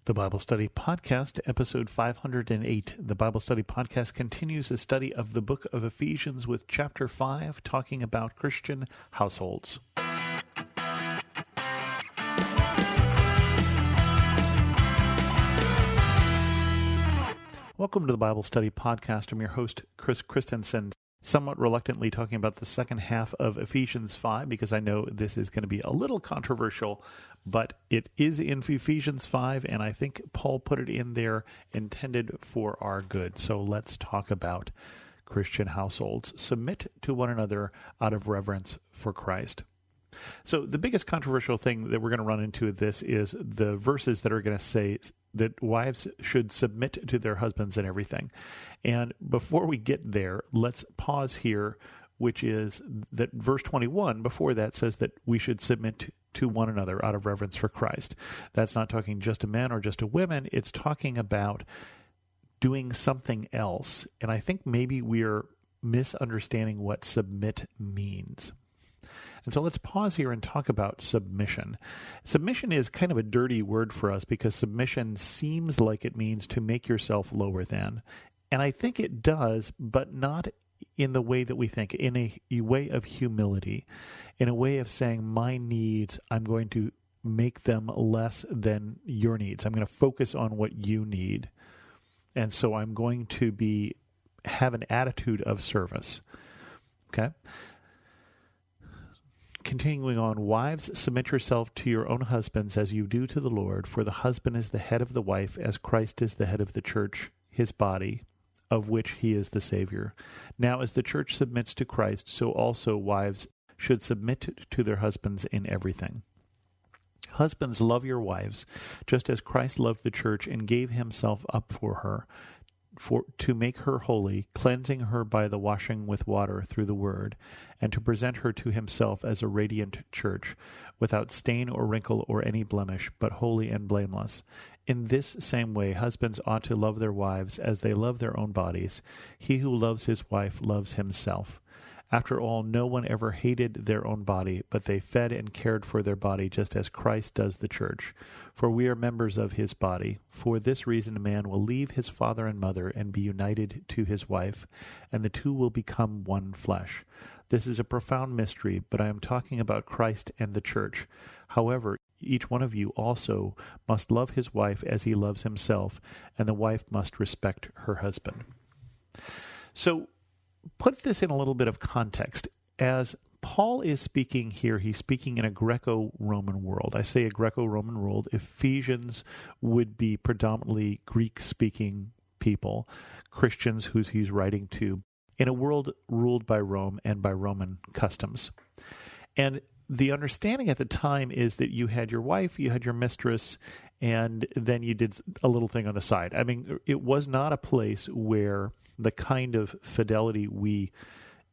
The Bible Study Podcast, episode 508. The Bible Study Podcast continues the study of the book of Ephesians with chapter 5, talking about Christian households. Welcome to the Bible Study Podcast. I'm your host, Chris Christensen, somewhat reluctantly talking about the second half of Ephesians 5 because I know this is going to be a little controversial, but it is in Ephesians 5, and I think Paul put it in there intended for our good. So let's talk about Christian households. Submit to one another out of reverence for Christ. So the biggest controversial thing that we're going to run into this is the verses that are going to say that wives should submit to their husbands and everything. And before we get there, let's pause here, which is that verse 21 before that says that we should submit to one another out of reverence for Christ. That's not talking just to men or just to women. It's talking about doing something else. And I think maybe we're misunderstanding what submit means. And so let's pause here and talk about submission. Submission is kind of a dirty word for us because submission seems like it means to make yourself lower than. And I think it does, but not in the way that we think, in a way of humility, in a way of saying my needs, I'm going to make them less than your needs. I'm going to focus on what you need. And so I'm going to have an attitude of service. Okay? Continuing on, wives, submit yourself to your own husbands as you do to the Lord, for the husband is the head of the wife, as Christ is the head of the church, his body, of which he is the Savior. Now, as the church submits to Christ, so also wives should submit to their husbands in everything. Husbands, love your wives, just as Christ loved the church and gave himself up for her, to make her holy, cleansing her by the washing with water through the word, and to present her to himself as a radiant church, without stain or wrinkle or any blemish, but holy and blameless. In this same way, husbands ought to love their wives as they love their own bodies. He who loves his wife loves himself. After all, no one ever hated their own body, but they fed and cared for their body just as Christ does the church. For we are members of his body. For this reason a man will leave his father and mother and be united to his wife, and the two will become one flesh. This is a profound mystery, but I am talking about Christ and the church. However, each one of you also must love his wife as he loves himself, and the wife must respect her husband. So, put this in a little bit of context. As Paul is speaking here, he's speaking in a Greco-Roman world. I say a Greco-Roman world. Ephesians would be predominantly Greek-speaking people, Christians who he's writing to, in a world ruled by Rome and by Roman customs. And the understanding at the time is that you had your wife, you had your mistress, and then you did a little thing on the side. I mean, it was not a place where the kind of fidelity we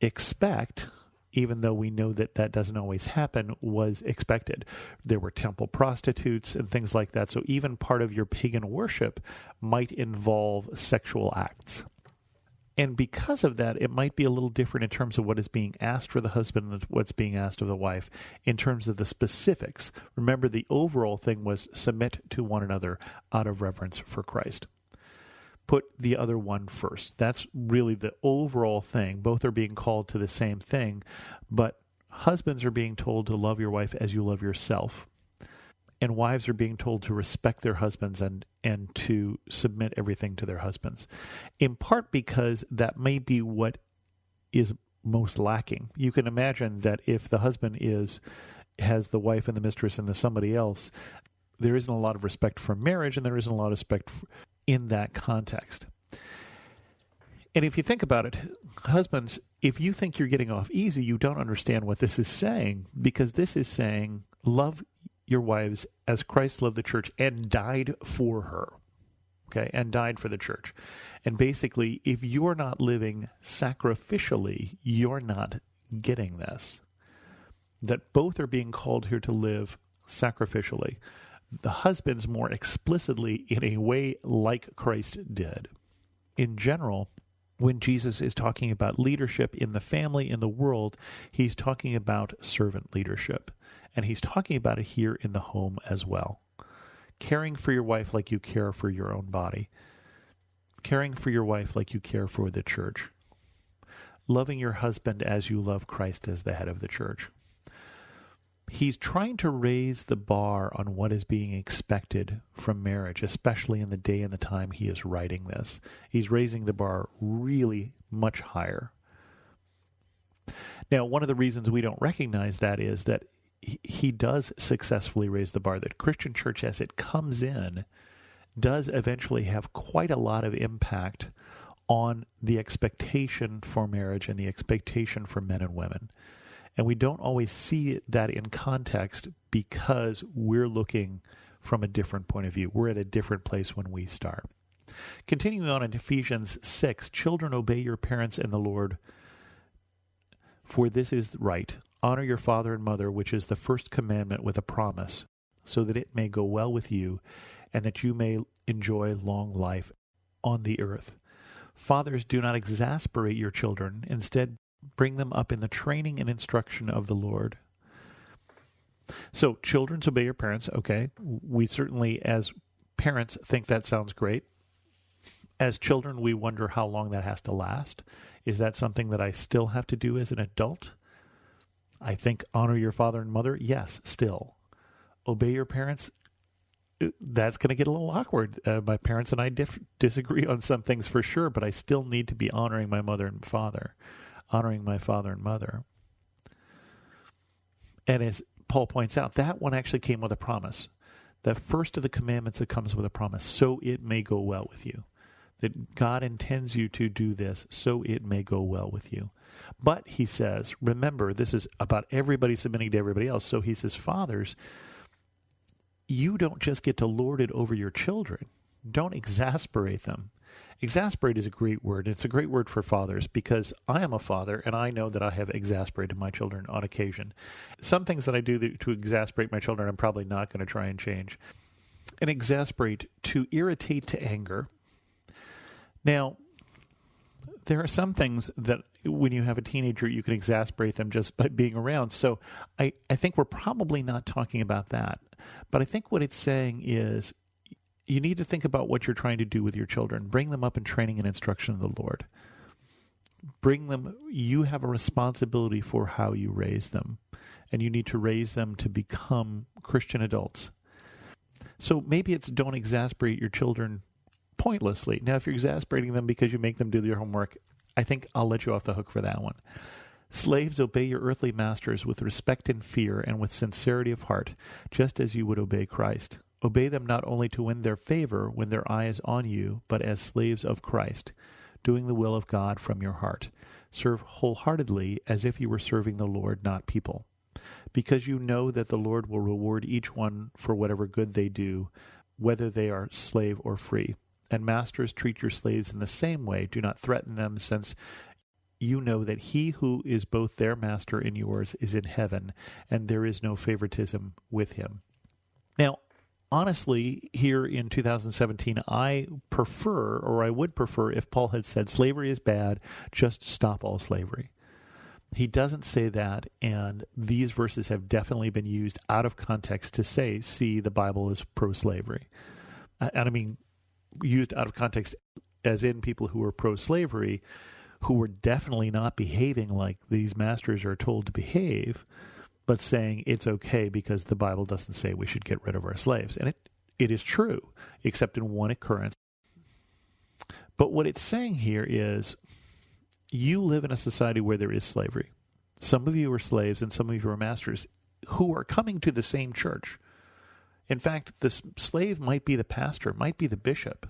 expect, even though we know that that doesn't always happen, was expected. There were temple prostitutes and things like that. So even part of your pagan worship might involve sexual acts. And because of that, it might be a little different in terms of what is being asked for the husband and what's being asked of the wife in terms of the specifics. Remember, the overall thing was submit to one another out of reverence for Christ. Put the other one first. That's really the overall thing. Both are being called to the same thing, but husbands are being told to love your wife as you love yourself. And wives are being told to respect their husbands and to submit everything to their husbands, in part because that may be what is most lacking. You can imagine that if the husband has the wife and the mistress and the somebody else, there isn't a lot of respect for marriage, and there isn't a lot of respect in that context. And if you think about it, husbands, if you think you're getting off easy, you don't understand what this is saying, because this is saying, love your wives as Christ loved the church and died for her, okay, and died for the church. And basically, if you're not living sacrificially, you're not getting this. That both are being called here to live sacrificially. The husbands more explicitly in a way like Christ did. In general, when Jesus is talking about leadership in the family, in the world, he's talking about servant leadership. And he's talking about it here in the home as well. caring for your wife like you care for your own body, caring for your wife like you care for the church, loving your husband as you love Christ as the head of the church. He's trying to raise the bar on what is being expected from marriage, especially in the day and the time he is writing this. He's raising the bar really much higher. Now, one of the reasons we don't recognize that is that he does successfully raise the bar. That Christian church, as it comes in, does eventually have quite a lot of impact on the expectation for marriage and the expectation for men and women. And we don't always see that in context because we're looking from a different point of view. We're at a different place when we start. Continuing on in Ephesians 6, children, obey your parents in the Lord, for this is right. Honor your father and mother, which is the first commandment with a promise, so that it may go well with you and that you may enjoy long life on the earth. Fathers, do not exasperate your children. Instead, bring them up in the training and instruction of the Lord. So, children, obey your parents. Okay, we certainly, as parents, think that sounds great. As children, we wonder how long that has to last. Is that something that I still have to do as an adult? I think honor your father and mother. Yes, still. Obey your parents. That's going to get a little awkward. My parents and I disagree on some things for sure, but I still need to be honoring my mother and father, honoring my father and mother. And as Paul points out, that one actually came with a promise. The first of the commandments that comes with a promise, so it may go well with you. That God intends you to do this, so it may go well with you. But, he says, remember, this is about everybody submitting to everybody else. So he says, fathers, you don't just get to lord it over your children. Don't exasperate them. Exasperate is a great word. It's a great word for fathers because I am a father and I know that I have exasperated my children on occasion. Some things that I do to exasperate my children, I'm probably not going to try and change. And exasperate, to irritate to anger. Now, there are some things that when you have a teenager, you can exasperate them just by being around. So I think we're probably not talking about that. But I think what it's saying is you need to think about what you're trying to do with your children. Bring them up in training and instruction of the Lord. Bring them, you have a responsibility for how you raise them. And you need to raise them to become Christian adults. So maybe it's don't exasperate your children pointlessly. Now, if you're exasperating them because you make them do their homework, I think I'll let you off the hook for that one. Slaves, obey your earthly masters with respect and fear and with sincerity of heart, just as you would obey Christ. Obey them not only to win their favor when their eye is on you, but as slaves of Christ, doing the will of God from your heart. Serve wholeheartedly as if you were serving the Lord, not people, because you know that the Lord will reward each one for whatever good they do, whether they are slave or free. And masters, treat your slaves in the same way. Do not threaten them, since you know that he who is both their master and yours is in heaven, and there is no favoritism with him. Now, honestly, here in 2017, I would prefer if Paul had said slavery is bad, just stop all slavery. He doesn't say that, and these verses have definitely been used out of context to say, see, the Bible is pro-slavery. And I mean, used out of context as in people who were pro-slavery, who were definitely not behaving like these masters are told to behave, but saying it's okay because the Bible doesn't say we should get rid of our slaves. And it is true, except in one occurrence. But what it's saying here is you live in a society where there is slavery. Some of you are slaves and some of you are masters who are coming to the same church. In fact, the slave might be the pastor, might be the bishop.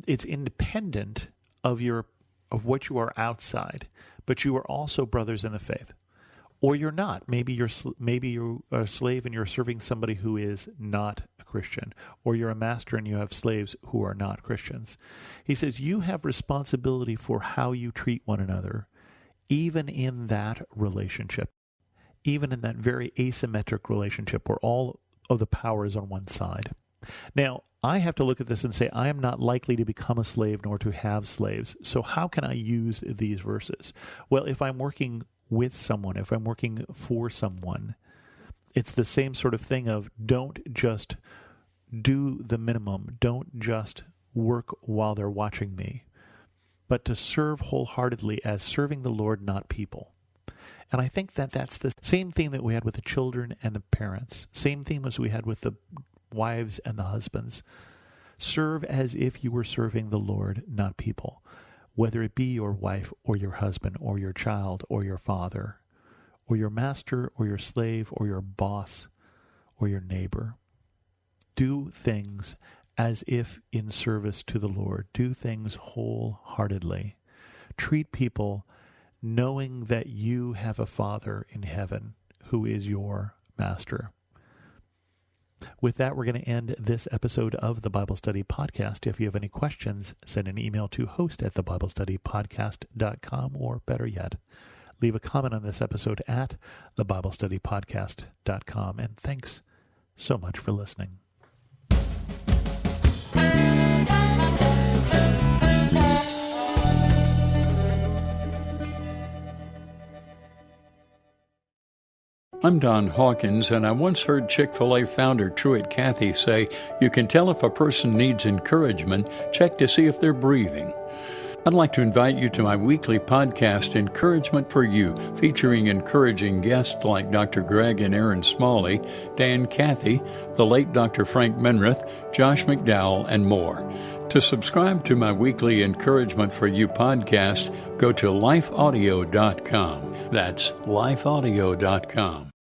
It's independent of what you are outside, but you are also brothers in the faith. Or you're not. Maybe you're a slave and you're serving somebody who is not a Christian. Or you're a master and you have slaves who are not Christians. He says you have responsibility for how you treat one another, even in that relationship, even in that very asymmetric relationship where all of the power is on one side. Now, I have to look at this and say, I am not likely to become a slave nor to have slaves. So how can I use these verses? Well, if I'm working with someone, if I'm working for someone, it's the same sort of thing of don't just do the minimum. Don't just work while they're watching me, but to serve wholeheartedly as serving the Lord, not people. And I think that that's the same theme that we had with the children and the parents, same theme as we had with the wives and the husbands. Serve as if you were serving the Lord, not people, whether it be your wife or your husband or your child or your father or your master or your slave or your boss or your neighbor. Do things as if in service to the Lord. Do things wholeheartedly. Treat people knowing that you have a Father in heaven who is your master. With that, we're going to end this episode of the Bible Study Podcast. If you have any questions, send an email to host@thebiblestudypodcast.com, or better yet, leave a comment on this episode at thebiblestudypodcast.com. And thanks so much for listening. I'm Don Hawkins, and I once heard Chick-fil-A founder Truett Cathy say, "You can tell if a person needs encouragement, check to see if they're breathing." I'd like to invite you to my weekly podcast, Encouragement for You, featuring encouraging guests like Dr. Greg and Aaron Smalley, Dan Cathy, the late Dr. Frank Menrith, Josh McDowell, and more. To subscribe to my weekly Encouragement for You podcast, go to lifeaudio.com. That's lifeaudio.com.